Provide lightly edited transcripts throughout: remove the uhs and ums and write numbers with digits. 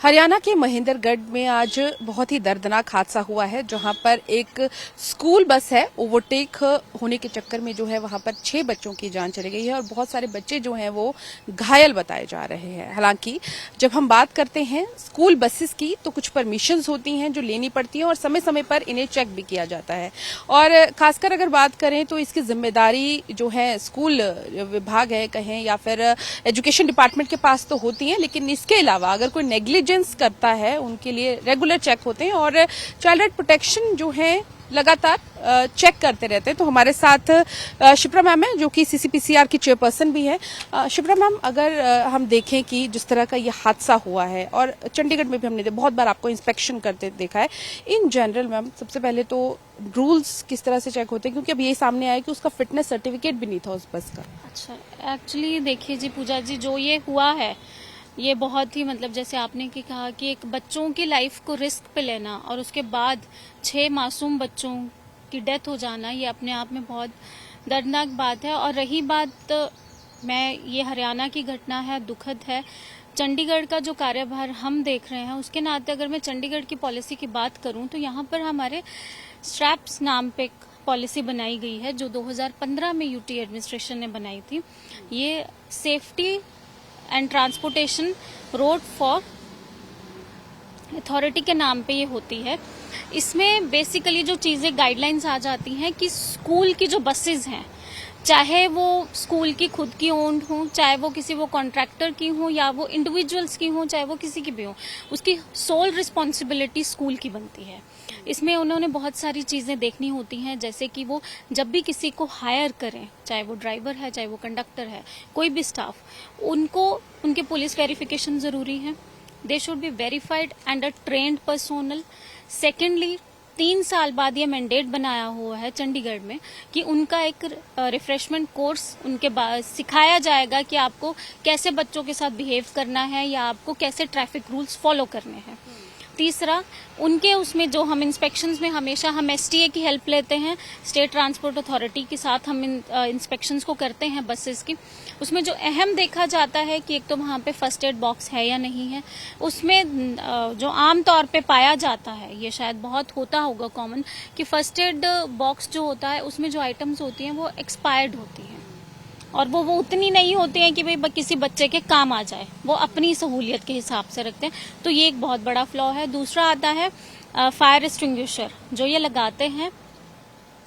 हरियाणा के महेंद्रगढ़ में आज बहुत ही दर्दनाक हादसा हुआ है, जहां पर एक स्कूल बस है ओवरटेक होने के चक्कर में जो है वहां पर 6 बच्चों की जान चली गई है और बहुत सारे बच्चे जो हैं वो घायल बताए जा रहे हैं। हालांकि जब हम बात करते हैं स्कूल बसेस की तो कुछ परमिशंस होती हैं जो लेनी पड़ती हैं और समय समय पर इन्हें चेक भी किया जाता है। और खासकर अगर बात करें तो इसकी जिम्मेदारी जो है स्कूल विभाग है कहें या फिर एजुकेशन डिपार्टमेंट के पास तो होती है, लेकिन इसके अलावा अगर कोई नेग्लिजेंस करता है उनके लिए रेगुलर चेक होते हैं और चाइल्ड राइट प्रोटेक्शन जो है लगातार चेक करते रहते हैं। तो हमारे साथ शिप्रा मैम है जो कि सीसीपीसीआर की चेयरपर्सन भी है। शिप्रा मैम, अगर हम देखें कि जिस तरह का ये हादसा हुआ है और चंडीगढ़ में भी हमने बहुत बार आपको इंस्पेक्शन करते देखा है, इन जनरल मैम सबसे पहले तो रूल्स किस तरह से चेक होते हैं, क्योंकि अब ये सामने आया कि उसका फिटनेस सर्टिफिकेट भी नहीं था उस बस का। अच्छा, एक्चुअली देखिए जी पूजा जी, जो ये हुआ है ये बहुत ही जैसे आपने की कहा कि एक बच्चों की लाइफ को रिस्क पे लेना और उसके बाद 6 मासूम बच्चों की डेथ हो जाना, ये अपने आप में बहुत दर्दनाक बात है। और रही बात ये हरियाणा की घटना है, दुखद है। चंडीगढ़ का जो कार्यभार हम देख रहे हैं उसके नाते अगर मैं चंडीगढ़ की पॉलिसी की बात करूं तो यहाँ पर हमारे स्ट्रैप्स नाम पे एक पॉलिसी बनाई गई है जो 2015 में यूटी एडमिनिस्ट्रेशन ने बनाई थी। ये safety and transportation road for authority के नाम पे ये होती है। इसमें बेसिकली जो चीजें गाइडलाइंस आ जाती हैं कि स्कूल की जो बसेस हैं, चाहे वो स्कूल की खुद की ओन्ड हो, चाहे वो किसी वो कॉन्ट्रैक्टर की हो या वो इंडिविजुअल्स की हो, चाहे वो किसी की भी हो, उसकी सोल रिस्पॉन्सिबिलिटी स्कूल की बनती है। इसमें उन्होंने बहुत सारी चीजें देखनी होती हैं, जैसे कि वो जब भी किसी को हायर करें, चाहे वो ड्राइवर है, चाहे वो कंडक्टर है, कोई भी स्टाफ, उनको उनके पुलिस वेरिफिकेशन जरूरी है। They should be verified and a trained personnel. Secondly, 3 साल बाद ये मैंडेट बनाया हुआ है चंडीगढ़ में कि उनका एक रिफ्रेशमेंट कोर्स उनके बाद सिखाया जाएगा कि आपको कैसे बच्चों के साथ बिहेव करना है या आपको कैसे ट्रैफिक रूल्स फॉलो करने हैं। तीसरा, उनके उसमें जो हम इंस्पेक्शंस में हमेशा हम एसटीए की हेल्प लेते हैं, स्टेट ट्रांसपोर्ट अथॉरिटी के साथ हम इंस्पेक्शंस को करते हैं बसेस की। उसमें जो अहम देखा जाता है कि एक तो वहाँ पे फर्स्ट एड बॉक्स है या नहीं है। उसमें जो आम तौर पे पाया जाता है, ये शायद बहुत होता होगा कॉमन, कि फर्स्ट एड बॉक्स जो होता है उसमें जो आइटम्स होती हैं वो एक्सपायर्ड होती हैं और वो उतनी नहीं होती हैं कि भाई किसी बच्चे के काम आ जाए, वो अपनी सहूलियत के हिसाब से रखते हैं। तो ये एक बहुत बड़ा फ्लॉ है। दूसरा आता है फायर एक्सटिंग्विशर जो ये लगाते हैं,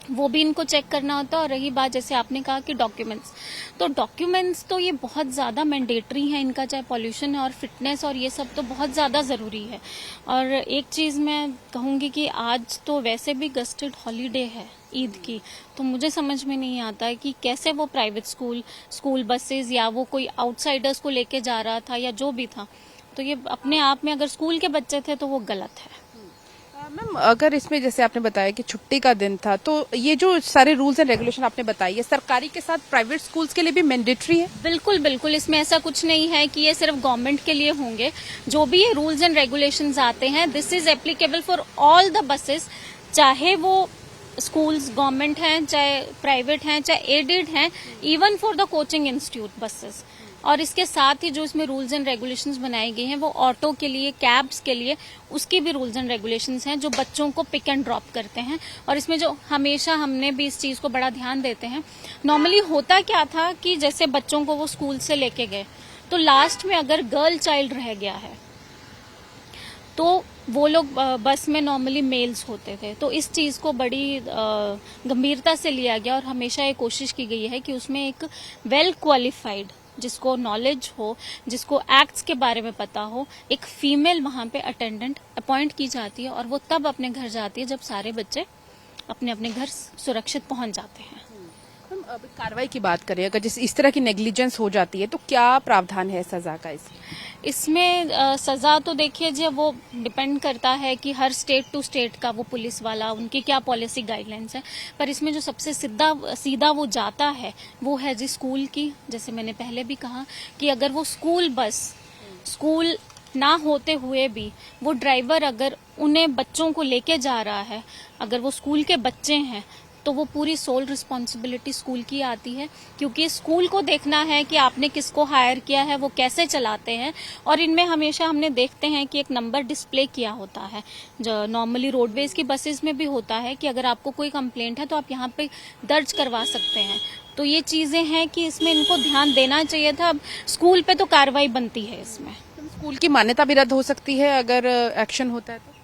वो भी इनको चेक करना होता है। और रही बात जैसे आपने कहा कि डॉक्यूमेंट्स, तो डॉक्यूमेंट्स तो ये बहुत ज्यादा मैंडेटरी है इनका, चाहे पॉल्यूशन है और फिटनेस और ये सब तो बहुत ज्यादा जरूरी है। और एक चीज मैं कहूंगी कि आज तो वैसे भी गस्टेड हॉलीडे है ईद की, तो मुझे समझ में नहीं आता है कि कैसे वो प्राइवेट स्कूल बसेस या वो कोई आउटसाइडर्स को लेके जा रहा था या जो भी था, तो ये अपने आप में अगर स्कूल के बच्चे थे तो वो गलत है। मैम, अगर इसमें जैसे आपने बताया कि छुट्टी का दिन था, तो ये जो सारे रूल्स एंड रेगुलेशन आपने बताई है सरकारी के साथ प्राइवेट स्कूल्स के लिए भी मैंडेटरी है? बिल्कुल बिल्कुल, इसमें ऐसा कुछ नहीं है कि ये सिर्फ गवर्नमेंट के लिए होंगे। जो भी ये रूल्स एंड रेगुलेशंस आते हैं, this is applicable for all the buses, चाहे वो स्कूल्स गवर्नमेंट हैं, चाहे प्राइवेट हैं, चाहे एडेड हैं, even for the coaching institute buses. और इसके साथ ही जो इसमें रूल्स एंड रेगुलेशंस बनाए गए हैं वो ऑटो के लिए, कैब्स के लिए, उसकी भी रूल्स एंड रेगुलेशंस हैं जो बच्चों को पिक एंड ड्रॉप करते हैं। और इसमें जो हमेशा हमने भी इस चीज को बड़ा ध्यान देते हैं, नॉर्मली होता क्या था कि जैसे बच्चों को वो स्कूल से लेके गए तो लास्ट में अगर गर्ल चाइल्ड रह गया है तो वो लोग बस में नॉर्मली मेल्स होते थे, तो इस चीज को बड़ी गंभीरता से लिया गया और हमेशा ये कोशिश की गई है कि उसमें एक वेल क्वालिफाइड, जिसको नॉलेज हो, जिसको एक्ट्स के बारे में पता हो, एक फीमेल वहां पे अटेंडेंट अपॉइंट की जाती है और वो तब अपने घर जाती है जब सारे बच्चे अपने अपने घर सुरक्षित पहुंच जाते हैं। हम अब कार्रवाई की बात करें, अगर जिस इस तरह की नेग्लिजेंस हो जाती है तो क्या प्रावधान है सजा का? इसमें सजा तो देखिए जी वो डिपेंड करता है कि हर स्टेट टू स्टेट का वो पुलिस वाला उनकी क्या पॉलिसी गाइडलाइंस है, पर इसमें जो सबसे सीधा वो जाता है वो है जी स्कूल की। जैसे मैंने पहले भी कहा कि अगर वो स्कूल बस स्कूल ना होते हुए भी वो ड्राइवर अगर उन्हें बच्चों को लेके जा रहा है, अगर वो स्कूल के बच्चे हैं तो वो पूरी सोल रिस्पॉन्सिबिलिटी स्कूल की आती है, क्योंकि स्कूल को देखना है कि आपने किसको हायर किया है, वो कैसे चलाते हैं। और इनमें हमेशा हमने देखते हैं कि एक नंबर डिस्प्ले किया होता है, जो नॉर्मली रोडवेज की बसेस में भी होता है कि अगर आपको कोई कंप्लेंट है तो आप यहाँ पे दर्ज करवा सकते हैं। तो ये चीजें हैं कि इसमें इनको ध्यान देना चाहिए था। अब स्कूल पे तो कार्रवाई बनती है इसमें। स्कूल की मान्यता भी रद्द हो सकती है अगर एक्शन होता है तो।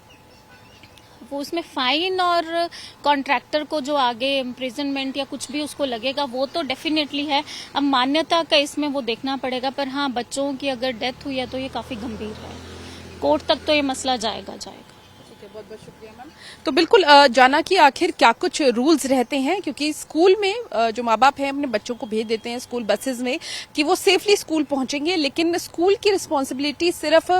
वो उसमें फाइन और कॉन्ट्रैक्टर को जो आगे इम्प्रिजनमेंट या कुछ भी उसको लगेगा वो तो डेफिनेटली है। अब मान्यता का इसमें वो देखना पड़ेगा, पर हाँ, बच्चों की अगर डेथ हुई है तो ये काफी गंभीर है, कोर्ट तक तो ये मसला जाएगा। बहुत बहुत शुक्रिया मैम। तो बिल्कुल जाना कि आखिर क्या कुछ रूल्स रहते हैं, क्योंकि स्कूल में जो माँ बाप हैं अपने बच्चों को भेज देते हैं स्कूल बसेस में कि वो सेफली स्कूल पहुंचेंगे, लेकिन स्कूल की रिस्पॉन्सिबिलिटी सिर्फ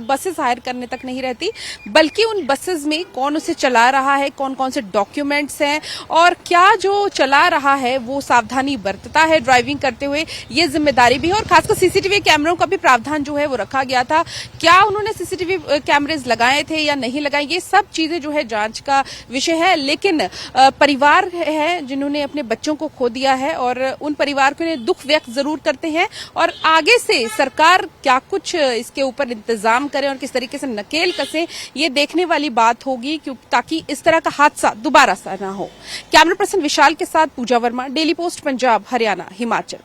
बसेस हायर करने तक नहीं रहती, बल्कि उन बसेस में कौन उसे चला रहा है, कौन कौन से डॉक्यूमेंट्स हैं और क्या जो चला रहा है वो सावधानी बरतता है ड्राइविंग करते हुए, ये जिम्मेदारी भी है। और खासकर सीसीटीवी कैमरों का भी प्रावधान जो है वो रखा गया था। क्या उन्होंने सीसीटीवी कैमरेज लगाए थे या नहीं लगाए, ये सब चीजें जो है जांच का विषय है। लेकिन परिवार है जिन्होंने अपने बच्चों को खो दिया है और उन परिवार को दुख व्यक्त जरूर करते हैं और आगे से सरकार क्या कुछ इसके ऊपर इंतजाम करे और किस तरीके से नकेल कसे, ये देखने वाली बात होगी, ताकि इस तरह का हादसा दोबारा सा ना हो। कैमरा पर्सन विशाल के साथ पूजा वर्मा, डेली पोस्ट पंजाब, हरियाणा, हिमाचल।